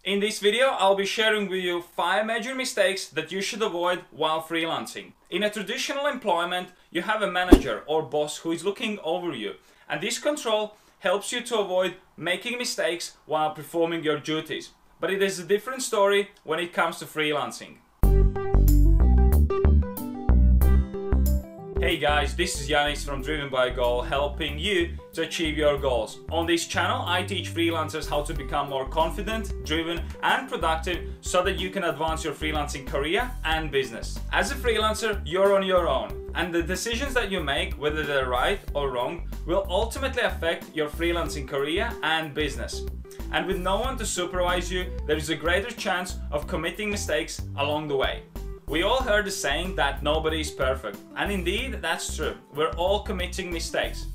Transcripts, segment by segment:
In this video, I'll be sharing with you 5 major mistakes that you should avoid while freelancing. In a traditional employment, you have a manager or boss who is looking over you, and this control helps you to avoid making mistakes while performing your duties. But it is a different story when it comes to freelancing. Hey guys, this is Janis from Driven by a Goal, helping you to achieve your goals. On this channel, I teach freelancers how to become more confident, driven and productive so that you can advance your freelancing career and business. As a freelancer, you're on your own, and the decisions that you make, whether they're right or wrong, will ultimately affect your freelancing career and business. And with no one to supervise you, there is a greater chance of committing mistakes along the way. We all heard the saying that nobody is perfect, and indeed that's true. We're all committing mistakes.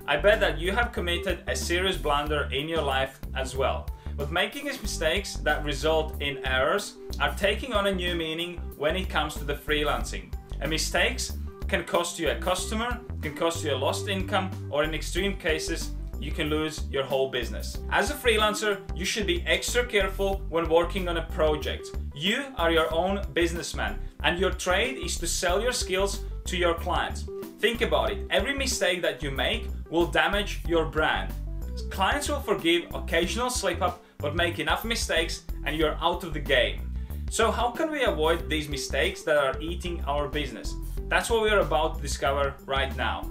I bet that you have committed a serious blunder in your life as well. But making mistakes that result in errors are taking on a new meaning when it comes to the freelancing. And mistakes can cost you a customer, can cost you a lost income, or in extreme cases, you can lose your whole business. As a freelancer, you should be extra careful when working on a project. You are your own businessman, and your trade is to sell your skills to your clients. Think about it. Every mistake that you make will damage your brand. Clients will forgive occasional slip-up, but make enough mistakes and you're out of the game. So how can we avoid these mistakes that are eating our business? That's what we're about to discover right now.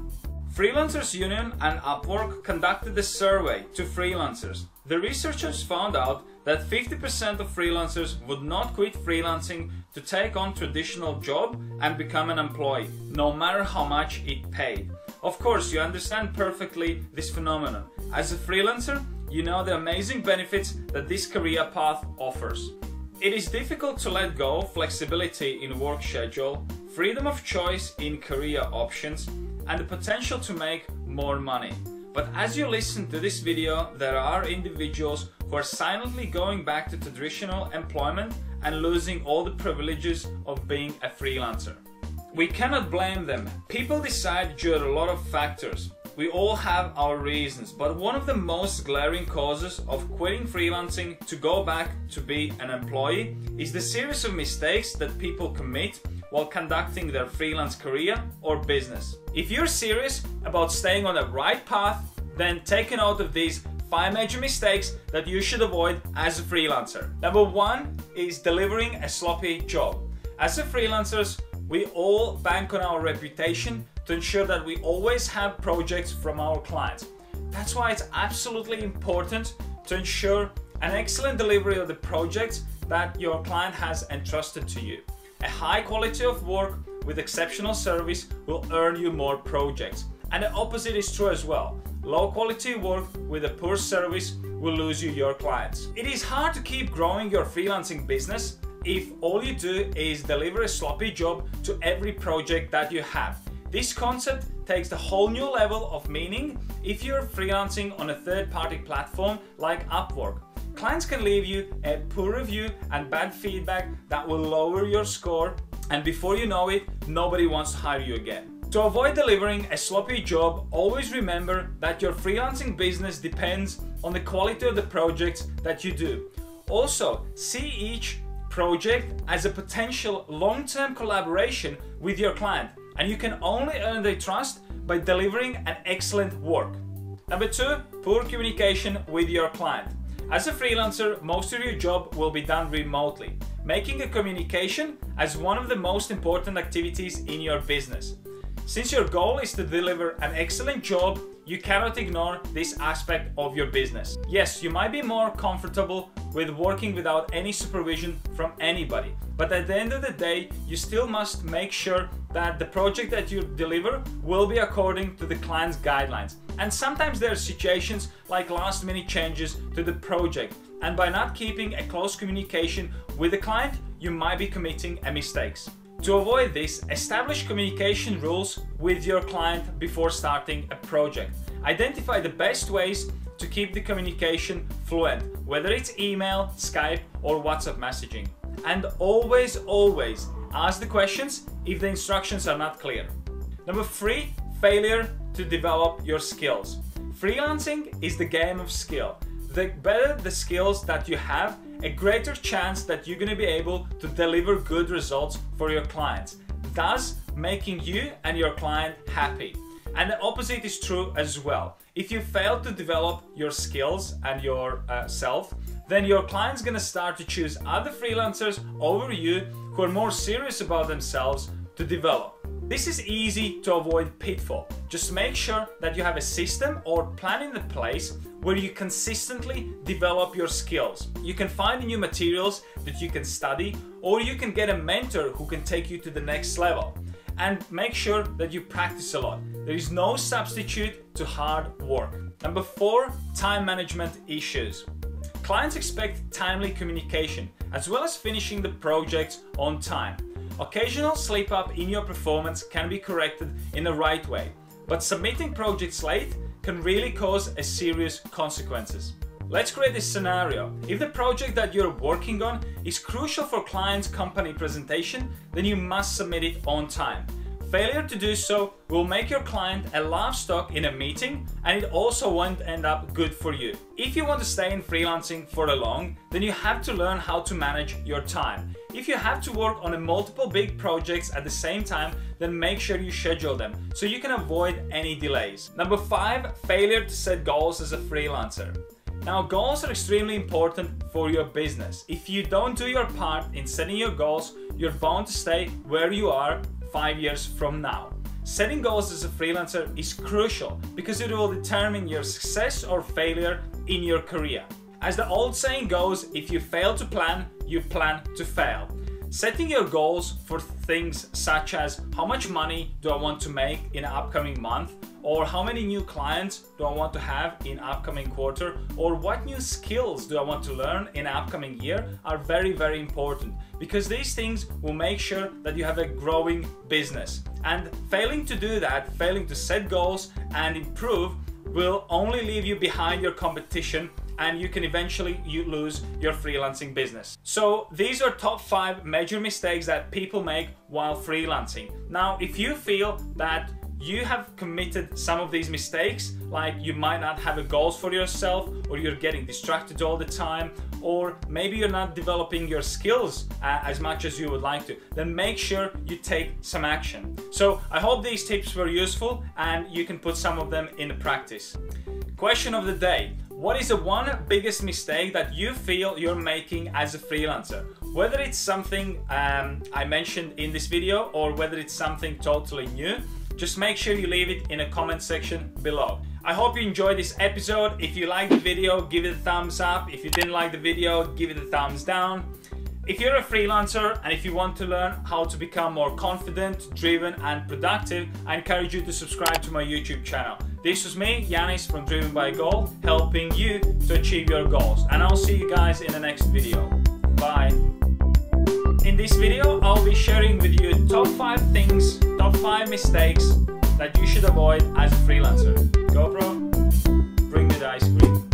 Freelancers Union and Upwork conducted a survey to freelancers. The researchers found out that 50% of freelancers would not quit freelancing to take on traditional job and become an employee, no matter how much it paid. Of course, you understand perfectly this phenomenon. As a freelancer, you know the amazing benefits that this career path offers. It is difficult to let go flexibility in work schedule, freedom of choice in career options, and the potential to make more money. But as you listen to this video, there are individuals who are silently going back to traditional employment and losing all the privileges of being a freelancer. We cannot blame them. People decide due to a lot of factors. We all have our reasons, but one of the most glaring causes of quitting freelancing to go back to be an employee is the series of mistakes that people commit while conducting their freelance career or business. If you're serious about staying on the right path, then take note of these 5 major mistakes that you should avoid as a freelancer. Number 1 is delivering a sloppy job. As a freelancers, we all bank on our reputation to ensure that we always have projects from our clients. That's why it's absolutely important to ensure an excellent delivery of the projects that your client has entrusted to you. A high quality of work with exceptional service will earn you more projects. And the opposite is true as well. Low quality work with a poor service will lose you your clients. It is hard to keep growing your freelancing business if all you do is deliver a sloppy job to every project that you have. This concept takes a whole new level of meaning if you're freelancing on a third-party platform like Upwork. Clients can leave you a poor review and bad feedback that will lower your score, and before you know it, nobody wants to hire you again. To avoid delivering a sloppy job, always remember that your freelancing business depends on the quality of the projects that you do. Also, see each project as a potential long-term collaboration with your client, and you can only earn their trust by delivering an excellent work. Number 2, poor communication with your client. As a freelancer, most of your job will be done remotely, making a communication as one of the most important activities in your business. Since your goal is to deliver an excellent job, you cannot ignore this aspect of your business. Yes, you might be more comfortable with working without any supervision from anybody, but at the end of the day, you still must make sure that the project that you deliver will be according to the client's guidelines. And sometimes there are situations like last-minute changes to the project, and by not keeping a close communication with the client, you might be committing a mistakes. To avoid this, establish communication rules with your client before starting a project. Identify the best ways to keep the communication fluent, whether it's email, Skype, or WhatsApp messaging. And always ask the questions if the instructions are not clear. Number 3, failure to develop your skills. Freelancing is the game of skill. the better the skills that you have, a greater chance that you're going to be able to deliver good results for your clients, thus making you and your client happy. And the opposite is true as well. If you fail to develop your skills and your self, then your client's going to start to choose other freelancers over you who are more serious about themselves to develop. This is easy to avoid pitfall. Just make sure that you have a system or plan in place where you consistently develop your skills. You can find new materials that you can study, or you can get a mentor who can take you to the next level. And make sure that you practice a lot. There is no substitute to hard work. Number 4, time management issues. Clients expect timely communication as well as finishing the projects on time. Occasional slip up in your performance can be corrected in the right way, but submitting projects late can really cause a serious consequences. Let's create this scenario. If the project that you're working on is crucial for client's company presentation, then you must submit it on time. Failure to do so will make your client a laughstock in a meeting, and it also won't end up good for you. If you want to stay in freelancing for a long, then you have to learn how to manage your time. If you have to work on multiple big projects at the same time, then make sure you schedule them so you can avoid any delays. Number 5, failure to set goals as a freelancer. Now, goals are extremely important for your business. If you don't do your part in setting your goals, you're bound to stay where you are 5 years from now. Setting goals as a freelancer is crucial because it will determine your success or failure in your career. As the old saying goes, if you fail to plan, you plan to fail. Setting your goals for things such as how much money do I want to make in an upcoming month, or how many new clients do I want to have in upcoming quarter, or what new skills do I want to learn in upcoming year are very, very important, because these things will make sure that you have a growing business. And failing to do that, failing to set goals and improve, will only leave you behind your competition, and you can eventually lose your freelancing business. So these are top 5 major mistakes that people make while freelancing. Now, if you feel that you have committed some of these mistakes, like you might not have a goals for yourself, or you're getting distracted all the time, or maybe you're not developing your skills as much as you would like to, then make sure you take some action. So I hope these tips were useful and you can put some of them into practice. Question of the day. What is the one biggest mistake that you feel you're making as a freelancer? Whether it's something I mentioned in this video, or whether it's something totally new, just make sure you leave it in a comment section below. I hope you enjoyed this episode. If you liked the video, give it a thumbs up. If you didn't like the video, give it a thumbs down. If you're a freelancer and if you want to learn how to become more confident, driven and productive, I encourage you to subscribe to my YouTube channel. This was me, Janis from Driven by Goal, helping you to achieve your goals. And I'll see you guys in the next video. Bye. In this video, I'll be sharing with you top 5 things, top 5 mistakes that you should avoid as a freelancer. GoPro, bring me the ice cream.